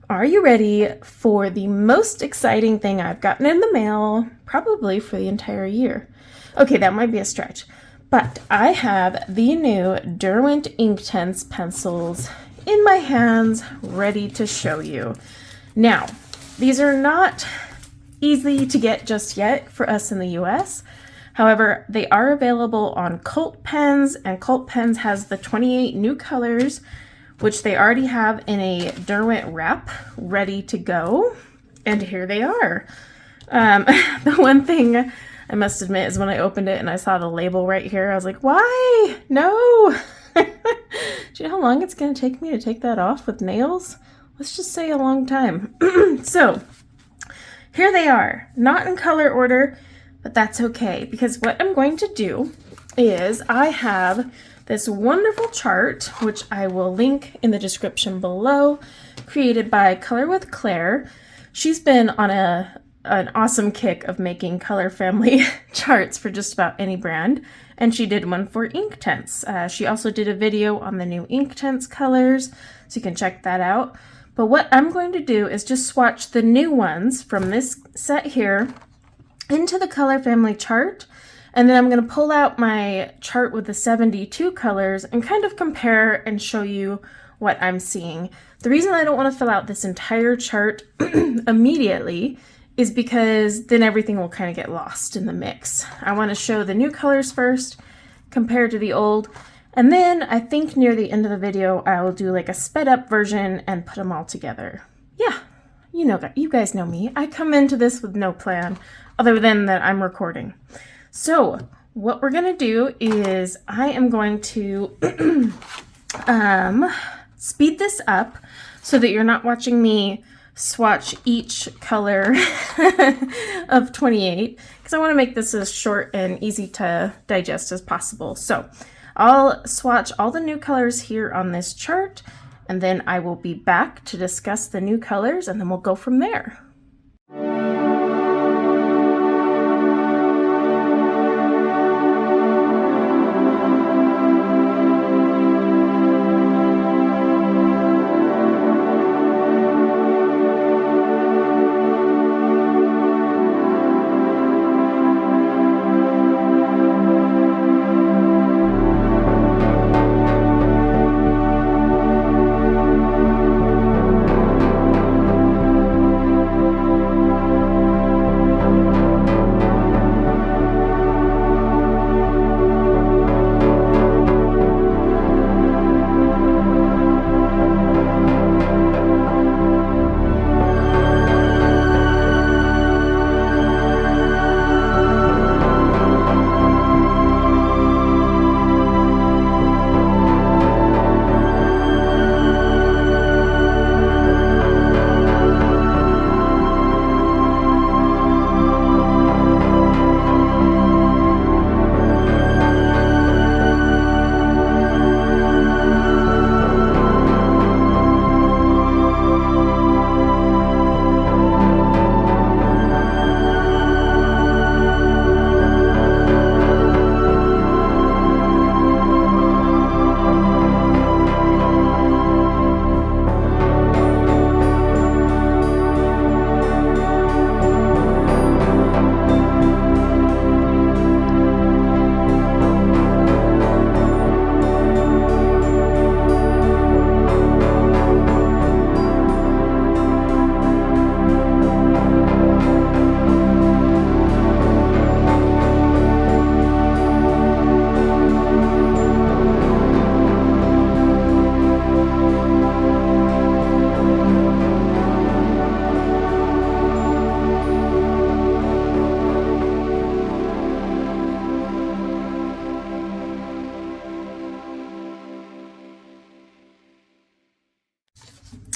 Are you ready for the most exciting thing I've gotten in the mail, probably for the entire year? Okay, that might be a stretch, but I have the new Derwent Inktense pencils in my hands, ready to show you. Now, these are not easy to get just yet for us in the US. However, they are available on Cult Pens, and Cult Pens has the 28 new colors, which they already have in a Derwent wrap ready to go. And here they are. The one thing I must admit is when I opened it and I saw the label right here, I was like, why? No. Do you know how long it's going to take me to take that off with nails? Let's just say a long time. So here they are, not in color order, but that's okay, because what I'm going to do is I have this wonderful chart, which I will link in the description below, created by Color with Claire. She's been on an awesome kick of making color family charts for just about any brand, and she did one for Inktense. She also did a video on the new Inktense colors, so you can check that out. But what I'm going to do is just swatch the new ones from this set here into the color family chart, and then I'm going to pull out my chart with the 72 colors and kind of compare and show you what I'm seeing. The reason I don't want to fill out this entire chart immediately is because then everything will kind of get lost in the mix. I want to show the new colors first, compared to the old, and then I think near the end of the video I will do like a sped up version and put them all together. Yeah, you guys know me. I come into this with no plan other than that I'm recording. So what we're gonna do is I am going to speed this up so that you're not watching me swatch each color of 28, because I want to make this as short and easy to digest as possible. So I'll swatch all the new colors here on this chart, and then I will be back to discuss the new colors, and then we'll go from there.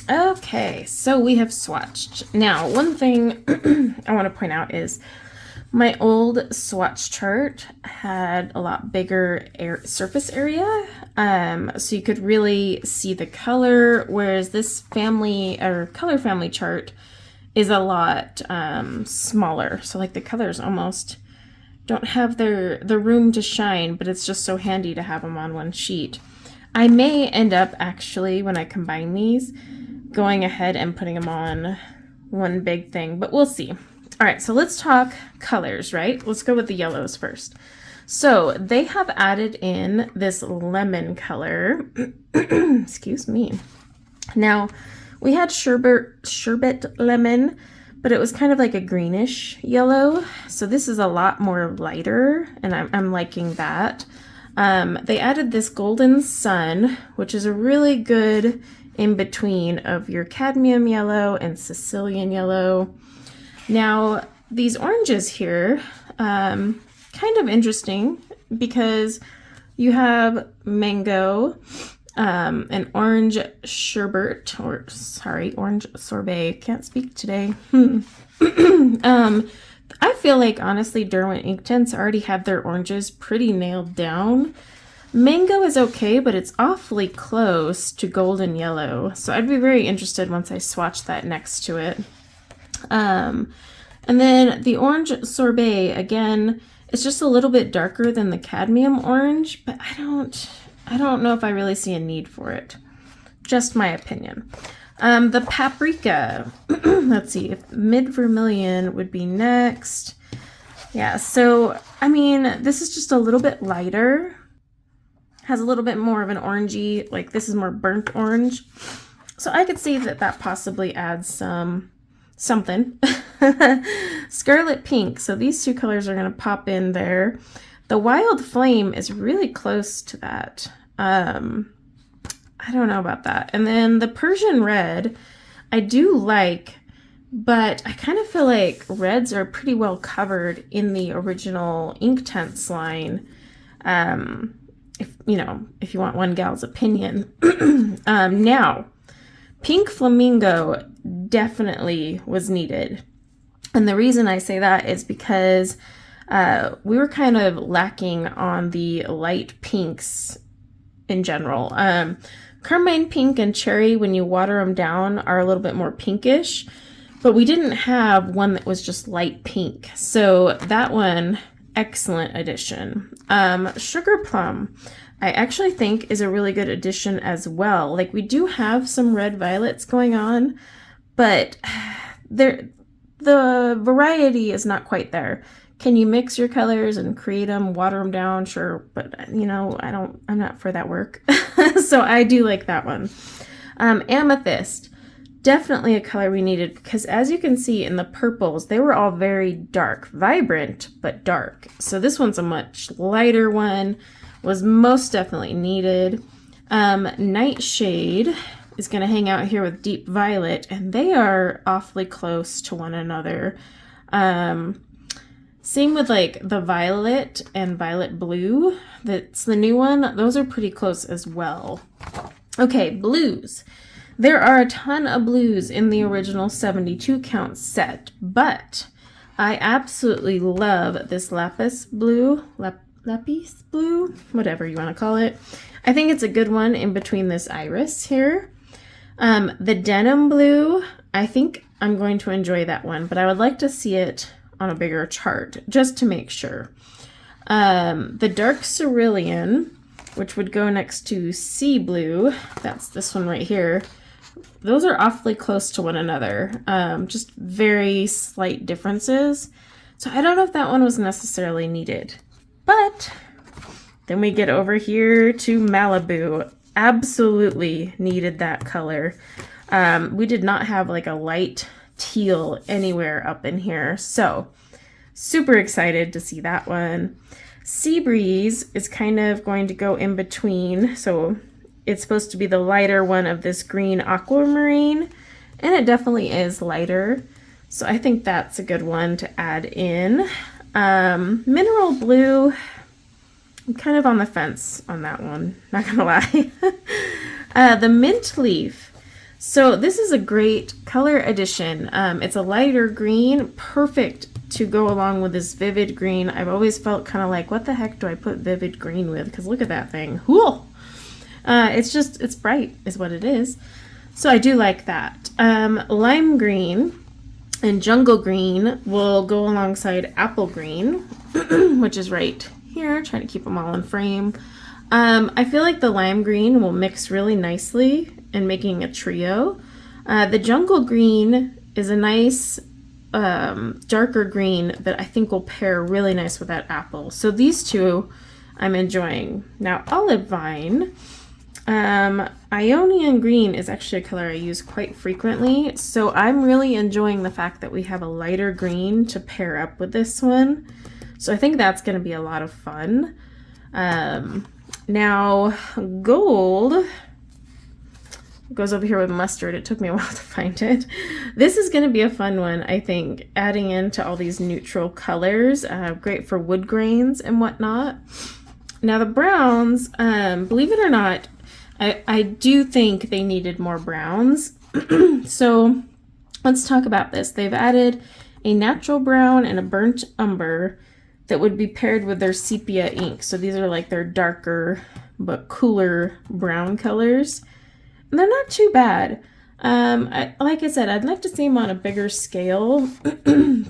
Okay, so we have swatched. Now, one thing I want to point out is my old swatch chart had a lot bigger surface area, so you could really see the color, whereas this family or color family chart is a lot smaller. So like the colors almost don't have the room to shine, but it's just so handy to have them on one sheet. I may end up actually, when I combine these, going ahead and putting them on one big thing, but we'll see. All right, so let's talk colors, right? Let's go with the yellows first. So they have added in this lemon color. Excuse me. Now, we had sherbet lemon, but it was kind of like a greenish yellow. So this is a lot more lighter, and I'm liking that. They added this golden sun, which is a really good in between of your cadmium yellow and Sicilian yellow. Now, these oranges here, kind of interesting because you have mango, an orange sherbet, orange sorbet. Can't speak today. I feel like, honestly, Derwent Inktense already had their oranges pretty nailed down. Mango is okay, but it's awfully close to golden yellow. So I'd be very interested once I swatch that next to it. And then the orange sorbet, again, it's just a little bit darker than the cadmium orange, but I don't know if I really see a need for it. Just my opinion. The paprika, let's see, if mid vermilion would be next. Yeah, so, I mean, this is just a little bit lighter. Has a little bit more of an orangey, like this is more burnt orange. So I could see that possibly adds something. Scarlet pink, so these two colors are going to pop in there. The wild flame is really close to that. I don't know about that. And then the Persian red, I do like, but I kind of feel like reds are pretty well covered in the original Inktense line. If you want one gal's opinion. Now, pink flamingo definitely was needed. And the reason I say that is because we were kind of lacking on the light pinks in general. Carmine pink and cherry, when you water them down, are a little bit more pinkish, but we didn't have one that was just light pink. So that one, excellent addition. Sugar plum, I actually think is a really good addition as well. Like, we do have some red violets going on, but the variety is not quite there. Can you mix your colors and create them, water them down? Sure, but I'm not for that work. So I do like that one. Amethyst, definitely a color we needed because as you can see in the purples, they were all very dark, vibrant, but dark. So this one's a much lighter one, was most definitely needed. Nightshade is going to hang out here with deep violet, and they are awfully close to one another. Same with like the violet and violet blue. That's the new one. Those are pretty close as well. Okay, blues. There are a ton of blues in the original 72 count set, but I absolutely love this lapis blue, lapis blue, whatever you want to call it. I think it's a good one in between this iris here. The denim blue, I think I'm going to enjoy that one, but I would like to see it on a bigger chart just to make sure. The dark cerulean, which would go next to sea blue, that's this one right here. Those are awfully close to one another, just very slight differences. So I don't know if that one was necessarily needed. But then we get over here to Malibu. Absolutely needed that color. We did not have like a light teal anywhere up in here, so super excited to see that one. Sea breeze is kind of going to go in between, so it's supposed to be the lighter one of this green aquamarine, and it definitely is lighter, so I think that's a good one to add in. Mineral blue, I'm kind of on the fence on that one, not gonna lie. The mint leaf, so this is a great color addition. It's a lighter green, perfect to go along with this vivid green. I've always felt kind of like, what the heck do I put vivid green with? Because look at that thing. Whoa! It's bright is what it is. So I do like that. Lime green and jungle green will go alongside apple green, which is right here. Trying to keep them all in frame. I feel like the lime green will mix really nicely in making a trio. The jungle green is a nice darker green that I think will pair really nice with that apple. So these two I'm enjoying. Now olive vine, Ionian green is actually a color I use quite frequently. So I'm really enjoying the fact that we have a lighter green to pair up with this one. So I think that's going to be a lot of fun. Now gold goes over here with mustard. It took me a while to find it. This is going to be a fun one, I think, adding into all these neutral colors. Great for wood grains and whatnot. Now the browns, believe it or not, I do think they needed more browns. So let's talk about this. They've added a natural brown and a burnt umber that would be paired with their sepia ink. So these are like their darker but cooler brown colors. And they're not too bad. Like I said, I'd like to see them on a bigger scale,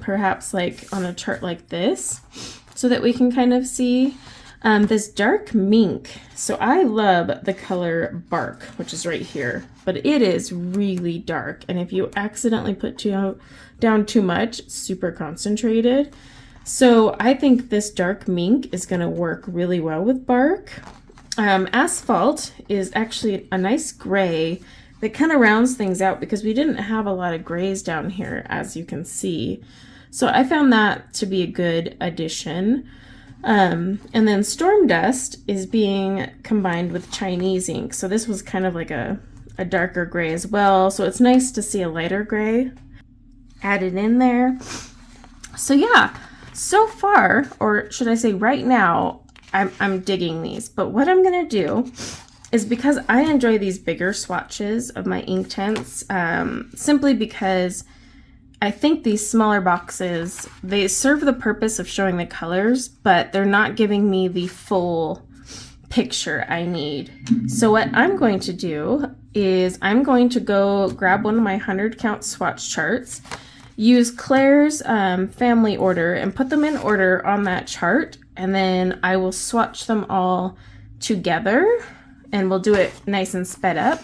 perhaps like on a chart like this, so that we can kind of see this dark mink. So I love the color bark, which is right here, but it is really dark. And if you accidentally put down too much, it's super concentrated. So I think this dark mink is going to work really well with bark. Asphalt is actually a nice gray that kind of rounds things out because we didn't have a lot of grays down here, as you can see. So I found that to be a good addition. And then Storm Dust is being combined with Chinese ink. So this was kind of like a darker gray as well. So it's nice to see a lighter gray added in there. So yeah, so far, or should I say right now, I'm digging these. But what I'm going to do is, because I enjoy these bigger swatches of my Inktense, simply because I think these smaller boxes, they serve the purpose of showing the colors, but they're not giving me the full picture I need. So what I'm going to do is I'm going to go grab one of my 100 count swatch charts, use Claire's family order and put them in order on that chart, and then I will swatch them all together and we'll do it nice and sped up.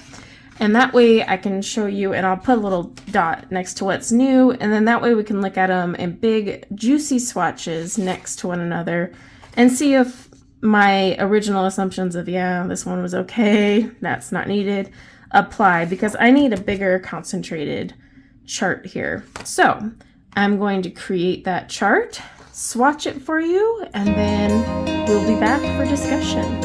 And that way I can show you, and I'll put a little dot next to what's new, and then that way we can look at them in big juicy swatches next to one another and see if my original assumptions of, yeah, this one was okay, that's not needed, apply, because I need a bigger concentrated chart here. So I'm going to create that chart, swatch it for you, and then we'll be back for discussion.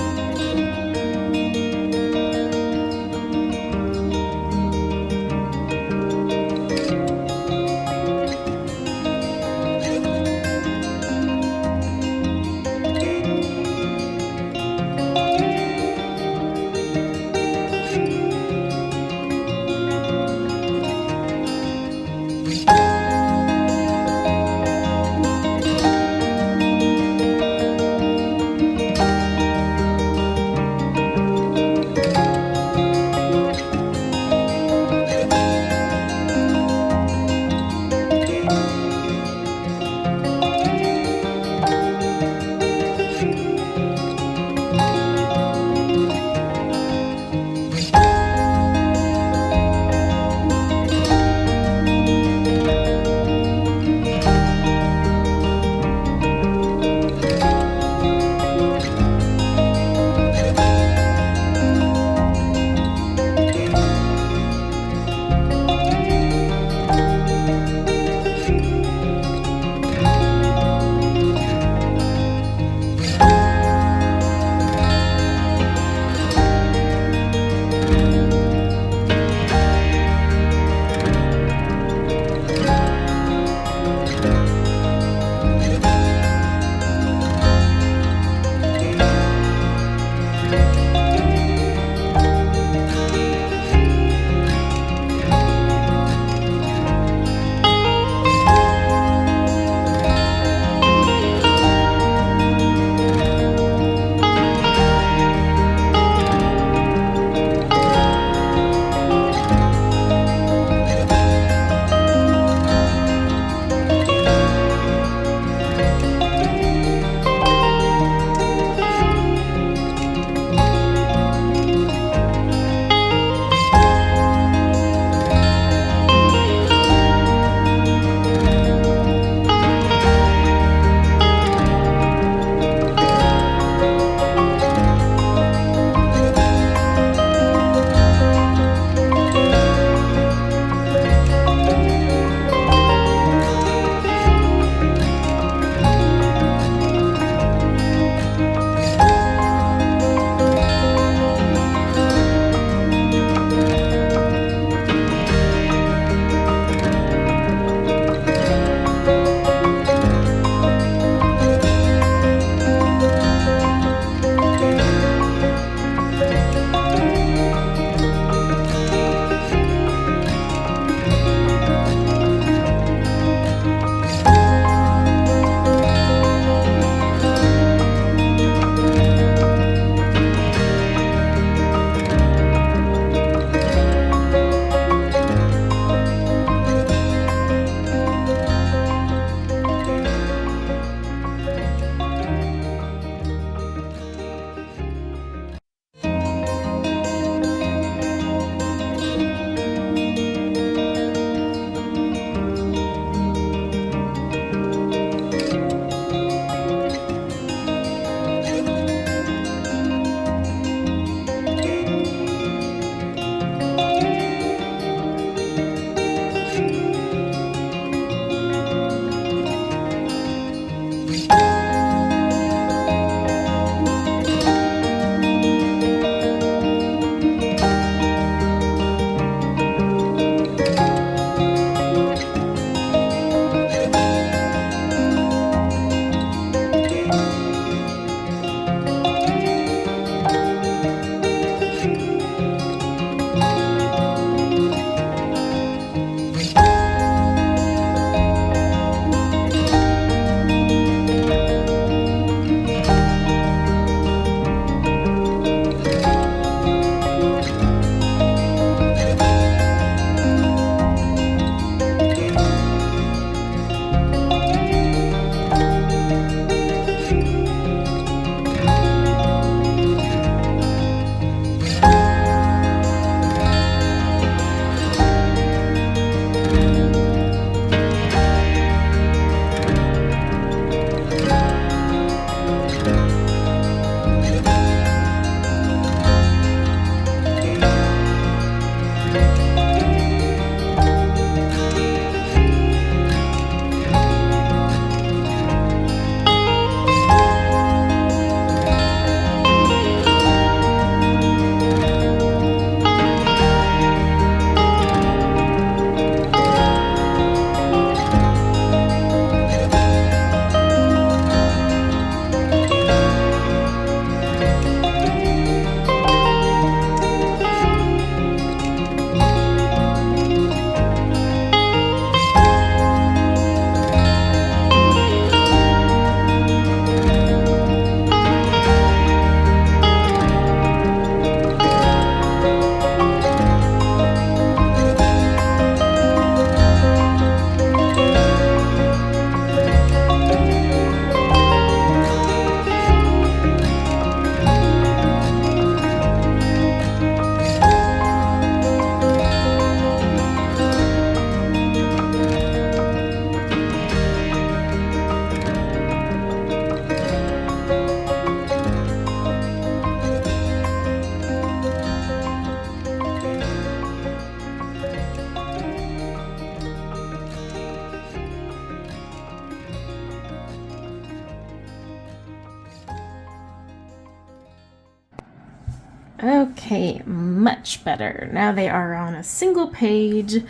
Okay, much better. Now they are on a single page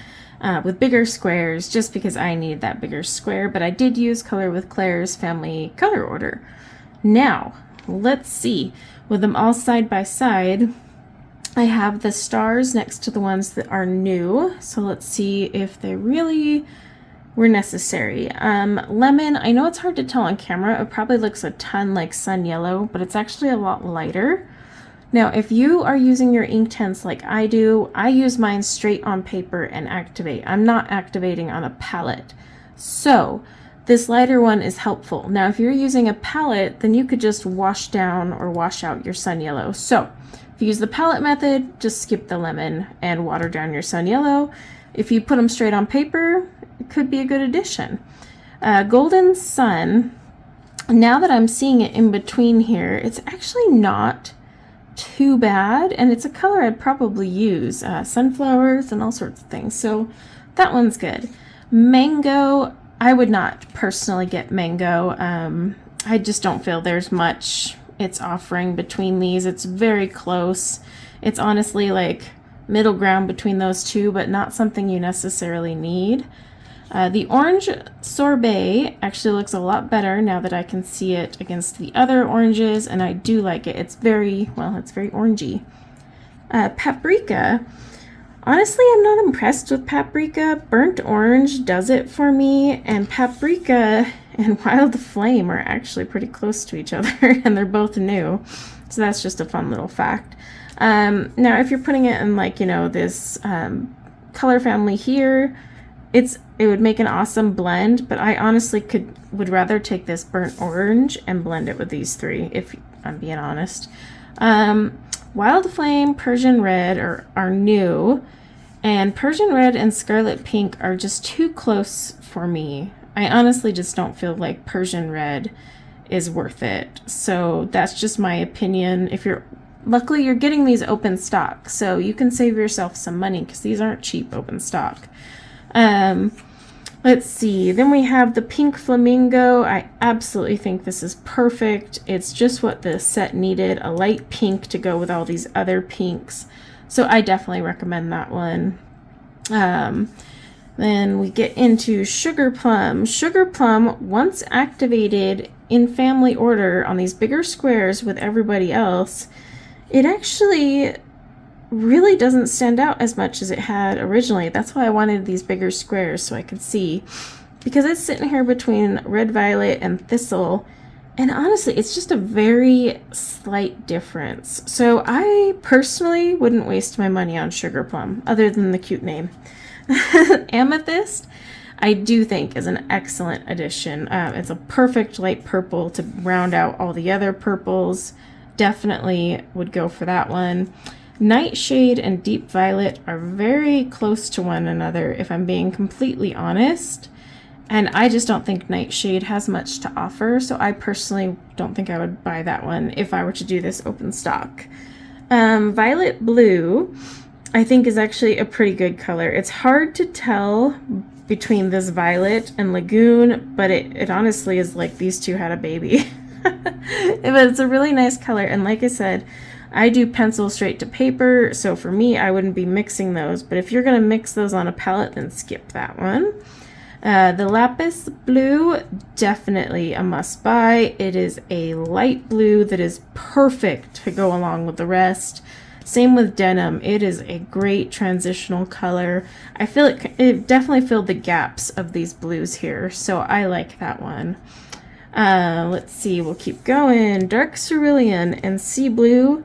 with bigger squares, just because I need that bigger square, but I did use Color with Claire's family color order. Now, let's see. With them all side by side, I have the stars next to the ones that are new, so let's see if they really were necessary. Lemon, I know it's hard to tell on camera. It probably looks a ton like sun yellow, but it's actually a lot lighter. Now, if you are using your Inktense like I do, I use mine straight on paper and activate. I'm not activating on a palette. So this lighter one is helpful. Now, if you're using a palette, then you could just wash down or wash out your sun yellow. So if you use the palette method, just skip the lemon and water down your sun yellow. If you put them straight on paper, it could be a good addition. Golden Sun, now that I'm seeing it in between here, it's actually not too bad, and it's a color I'd probably use. Sunflowers and all sorts of things, so that one's good. Mango, I would not personally get mango. I just don't feel there's much it's offering between these. It's very close. It's honestly like middle ground between those two, but not something you necessarily need. The orange sorbet actually looks a lot better now that I can see it against the other oranges, and I do like it. It's very, well, it's very orangey. Paprika, honestly, I'm not impressed with paprika. Burnt orange does it for me, and paprika and wild flame are actually pretty close to each other, and they're both new. So that's just a fun little fact. Now, if you're putting it in, like, you know, this color family here, it would make an awesome blend, but I honestly would rather take this burnt orange and blend it with these three, if I'm being honest. Wild Flame, Persian Red are new, and Persian Red and Scarlet Pink are just too close for me. I honestly just don't feel like Persian Red is worth it. So that's just my opinion. Luckily you're getting these open stock, so you can save yourself some money because these aren't cheap open stock. Let's see, then we have the Pink Flamingo. I absolutely think this is perfect. It's just what the set needed, a light pink to go with all these other pinks. So I definitely recommend that one. Then we get into Sugar Plum. Sugar Plum, once activated in family order on these bigger squares with everybody else, it actually really doesn't stand out as much as it had originally. That's why I wanted these bigger squares so I could see, because it's sitting here between Red Violet and Thistle, and honestly it's just a very slight difference. So I personally wouldn't waste my money on Sugar Plum, other than the cute name. Amethyst, I do think is an excellent addition. It's a perfect light purple to round out all the other purples. Definitely would go for that one. Nightshade and Deep Violet are very close to one another, if I'm being completely honest. And I just don't think Nightshade has much to offer, so I personally don't think I would buy that one if I were to do this open stock. Violet Blue, I think, is actually a pretty good color. It's hard to tell between this Violet and Lagoon, but it honestly is like these two had a baby. But it's a really nice color, and like I said, I do pencil straight to paper, so for me, I wouldn't be mixing those. But if you're going to mix those on a palette, then skip that one. The Lapis Blue, definitely a must buy. It is a light blue that is perfect to go along with the rest. Same with Denim. It is a great transitional color. I feel it definitely filled the gaps of these blues here, so I like that one. Let's see, we'll keep going. Dark Cerulean and Sea Blue.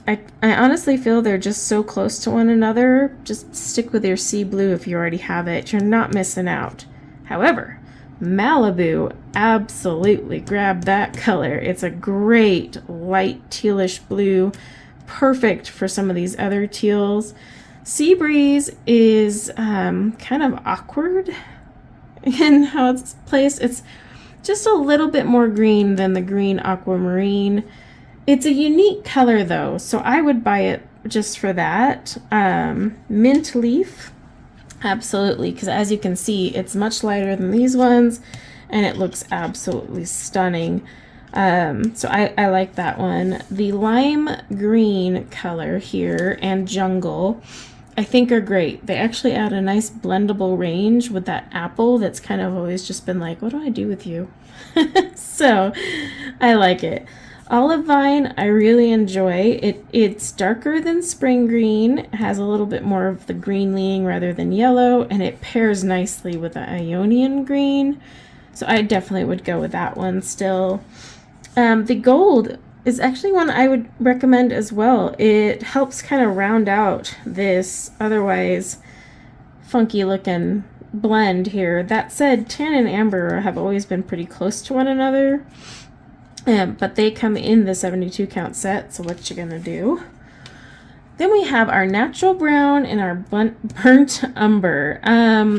I honestly feel they're just so close to one another. Just stick with your Sea Blue if you already have it. You're not missing out. However, Malibu, absolutely grab that color. It's a great light tealish blue, perfect for some of these other teals. Sea Breeze is kind of awkward in how it's placed. It's just a little bit more green than the green aquamarine. It's a unique color though, so I would buy it just for that. Mint Leaf, absolutely, because as you can see, it's much lighter than these ones, and it looks absolutely stunning. So I like that one. The lime green color here and jungle, I think are great. They actually add a nice blendable range with that apple that's kind of always just been like, what do I do with you? So I like it. Olive vine, I really enjoy. It's darker than spring green, it has a little bit more of the green leaning rather than yellow, and it pairs nicely with the Ionian green. So I definitely would go with that one still. The gold is actually one I would recommend as well. It helps kind of round out this otherwise funky looking blend here. That said, tan and amber have always been pretty close to one another. But they come in the 72 count set, so what you gonna do? Then we have our natural brown and our burnt umber.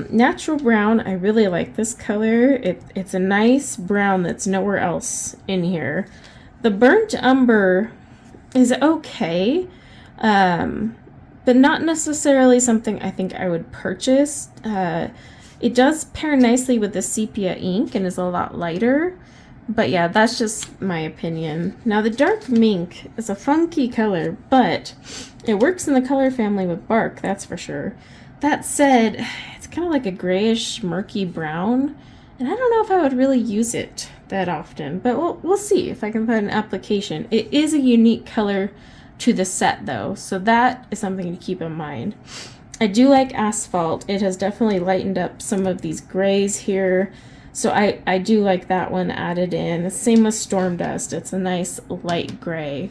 Natural brown, I really like this color. It's a nice brown that's nowhere else in here. The burnt umber is okay, but not necessarily something I think I would purchase. It does pair nicely with the sepia ink and is a lot lighter. But yeah, that's just my opinion. Now the dark mink is a funky color, but it works in the color family with bark, that's for sure. That said, it's kind of like a grayish, murky brown, and I don't know if I would really use it that often, but we'll see if I can put an application. It is a unique color to the set though, so that is something to keep in mind. I do like asphalt. It has definitely lightened up some of these grays here. So I do like that one added in. Same with Storm Dust. It's a nice light gray.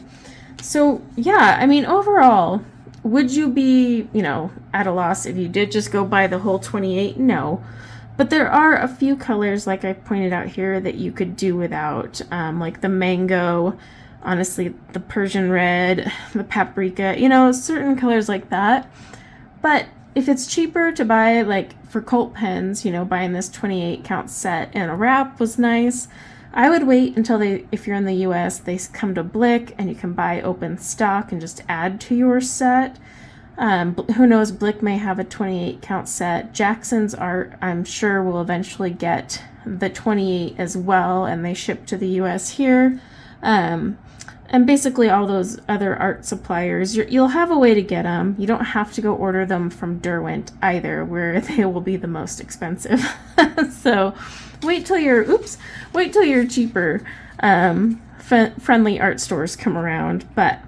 So yeah, I mean, overall, would you be, at a loss if you did just go buy the whole 28? No. But there are a few colors, like I pointed out here, that you could do without, like the mango, honestly, the Persian red, the paprika, certain colors like that. But if it's cheaper to buy, like for Colt pens, buying this 28 count set and a wrap was nice, I would wait until if you're in the US, they come to Blick and you can buy open stock and just add to your set. Who knows, Blick may have a 28 count set. Jackson's Art, I'm sure, will eventually get the 28 as well, and they ship to the US here. And basically all those other art suppliers, you'll have a way to get them. You don't have to go order them from Derwent either, where they will be the most expensive. So wait till your cheaper friendly art stores come around. But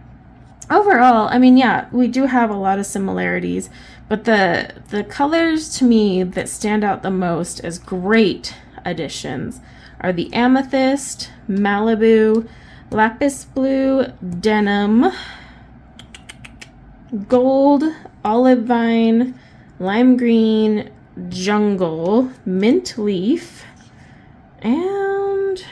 overall, I mean, yeah, we do have a lot of similarities, but the colors to me that stand out the most as great additions are the Amethyst, Malibu, Lapis Blue, Denim, Gold, Olive Vine, Lime Green, Jungle, Mint Leaf, and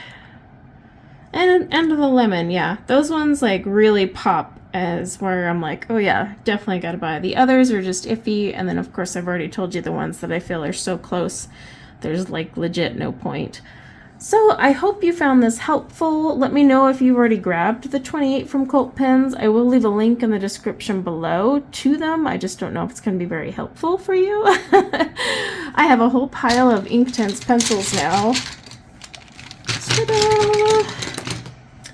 the Lemon. Yeah, those ones like really pop as where I'm like, oh yeah, definitely gotta buy. The others are just iffy, and then of course I've already told you the ones that I feel are so close, there's like legit no point. So I hope you found this helpful. Let me know if you've already grabbed the 28 from Colt Pens. I will leave a link in the description below to them. I just don't know if it's going to be very helpful for you. I have a whole pile of Inktense pencils now. Ta-da!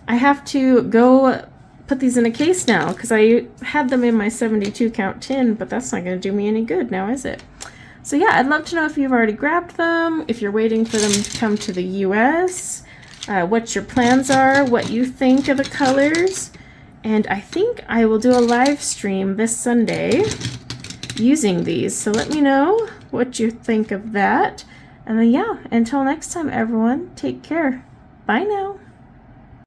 I have to go put these in a case now because I had them in my 72 count tin, but that's not going to do me any good now, is it? So yeah, I'd love to know if you've already grabbed them, if you're waiting for them to come to the US, what your plans are, what you think of the colors, and I think I will do a live stream this Sunday using these. So let me know what you think of that. And then yeah, until next time everyone, take care. Bye now.